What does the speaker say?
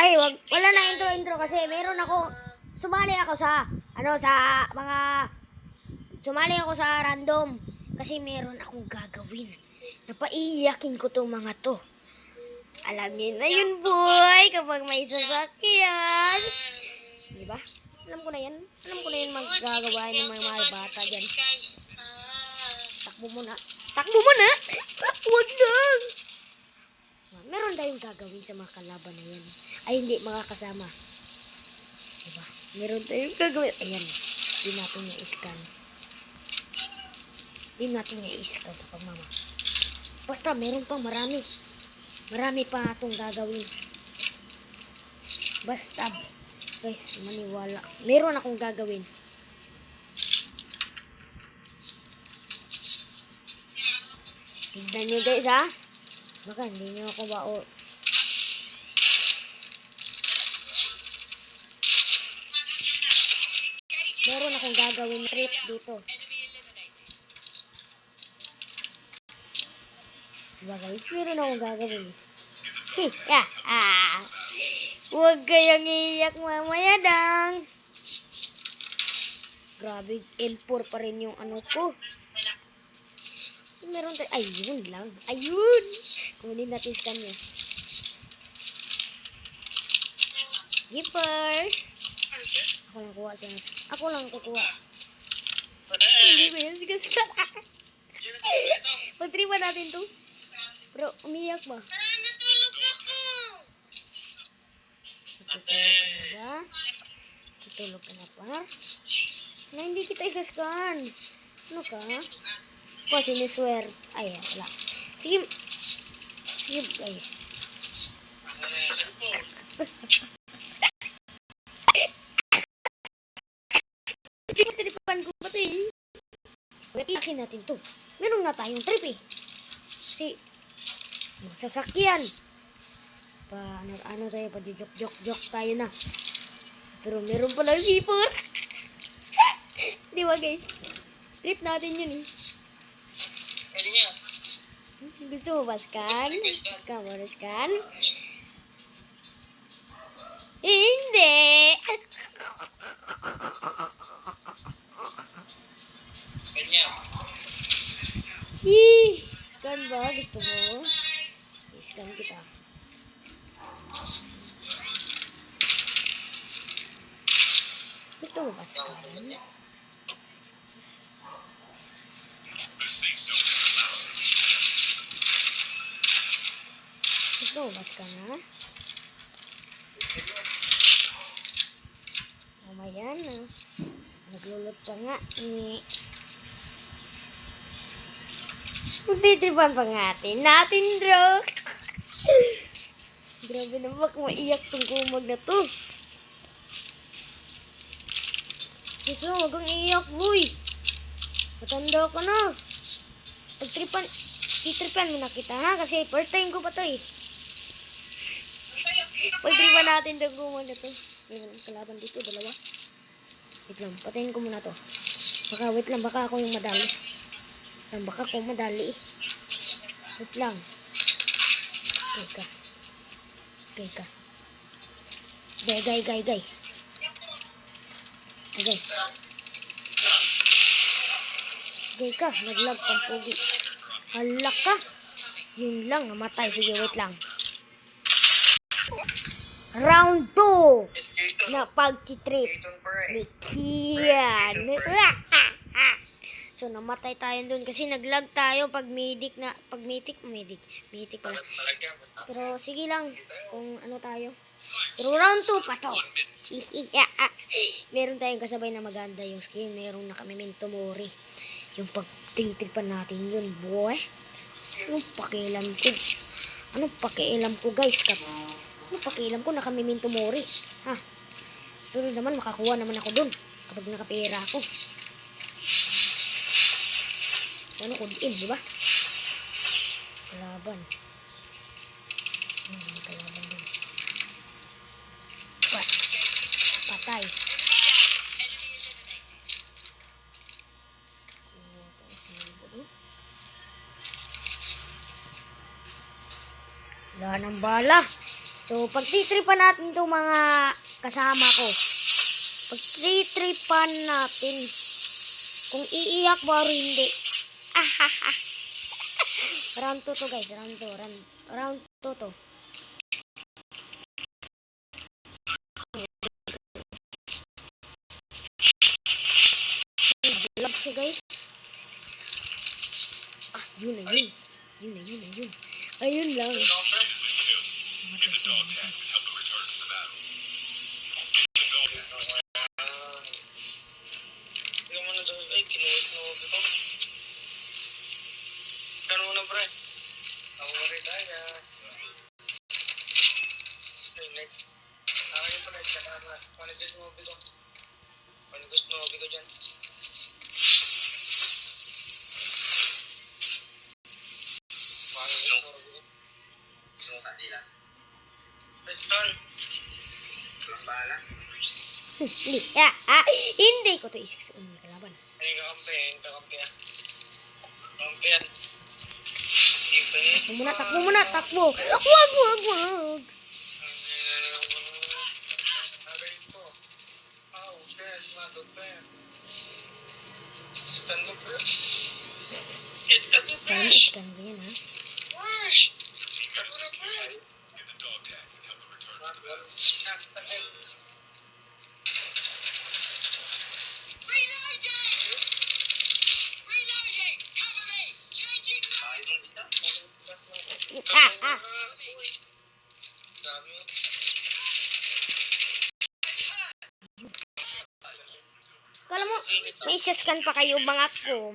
Ay, wala na intro kasi meron ako, sumali ako sa, sumali ako sa random. Kasi meron akong gagawin. Napaiyakin ko tong mga to. Alam niyo na yun, boy, kapag may sasakyan. Di ba? Alam ko na yan. Alam ko na yun magagawa ng mga bata dyan. Takbo muna. Takbo muna! Huwag lang! Meron tayong gagawin sa mga kalaban na yan. Ay, hindi, mga kasama. Diba? Meron tayong gagawin. Ayan. Di natin i-scan. Di natin i-scan kapag mama. Basta, meron pang marami. Marami pa itong gagawin. Basta, guys, maniwala. Meron akong gagawin. Tignan nyo, guys, ha? Baka hindi nyo ako bao. Meron akong gagawin trip dito. Diba, guys? Meron akong gagawin. Huwag kayang iiyak mamaya dang. Grabe, L4 pa rin yung ano ko. Meron tayo. Ayun lang. Ayun. Kunin natin scan niya. Gipper. Ako lang kuha siya. Ako lang kukuha. Hindi ko yan sigaskan. Pagtripan natin to. Bro, umiyak ba? Tutulog ka na ba? Na hindi kita isaskan. Ano ka? Ako siniswerte. Ay, wala. Sige. Sige, guys. Tripan ko ba ito eh? Iyakin natin to. Meron nga tayong trip eh. Kasi, sasakyan. Ano tayo, pa-joke tayo na. Pero meron pala zipper. Di ba, guys? Trip natin yun eh. Pwede niya. Gusto mo ba scan? Gusto mo ba scan? Hindi! Pwede niya. Scan ba? Gusto mo? I-scan kita. Gusto mo ba scan? Gusto mo ba scan, ha? Mamaya na. Naglulot pa nga. Magtitipan pa nga natin, bro. Grabe na bak, maiyak tong kumag na to. Gusto mo, huwag kang iiyak, boy. Matanda ka na. Titripan mo na kita, ha? Kasi first time ko pa to, eh. Pagtripan natin tong kumag na to. May kalaban dito, dalawa. Wait lang, patayin ko muna to. Wait lang, baka ako yung madali. Baka ako madali, eh. Wait lang. Gay ka. Gay. Okay. Gay ka, naglag pang pugi. Halak ka. Yun lang, namatay. Sige, wait lang. Round 2 na pagtitrip ni Kian. So, namatay tayo dun kasi naglag tayo pag mythic pala. Pero, sige lang kung ano tayo. Pero round 2 pa to. Meron tayong kasabay na maganda yung skin. Meron na kami Memento Mori. Yung pagtitripan natin yun, boy. Anong pakialam ko, guys? Anong pakialam ko na kami Memento Mori? Ha? Sunod naman, makakuha naman ako dun kapag nakapera ako. So, ano ko din, di ba? Kalaban. Kalaban din. Patay. Wala ng bala. So, pagtitripan natin itong mga kasama ko. Pagtitripan natin. Kung iiyak ba o hindi. Ahaha. Round 2 to guys. Round 2. Round 2 to. Vlog siya guys. Ah, yun na yun. Yun. Ayun lang. Ano ka, pre? Matay siya, matay. Hindi mo na daw. Ay, kinuwit mo ito. Kano mo na, pre? Ako rin tayo. Ay, next. Ako yung pre. Panigos mo ito. Panigos mo ito dyan. Panigos mo ito. Preston. Walang bala. Hindi. Hindi ko to isik sa unang kalaban. Ay, kakampi. Kakampi yan. Kakampi yan. Sipe. Takbo muna. Wag. Aray ko. Oh, shit. Madod pa yan. Stand up, bro. Stand up, bro. Scan ko yan ha. Rush! Stand up, bro. Dami. Kala mo, may scan pa kayo bang ako?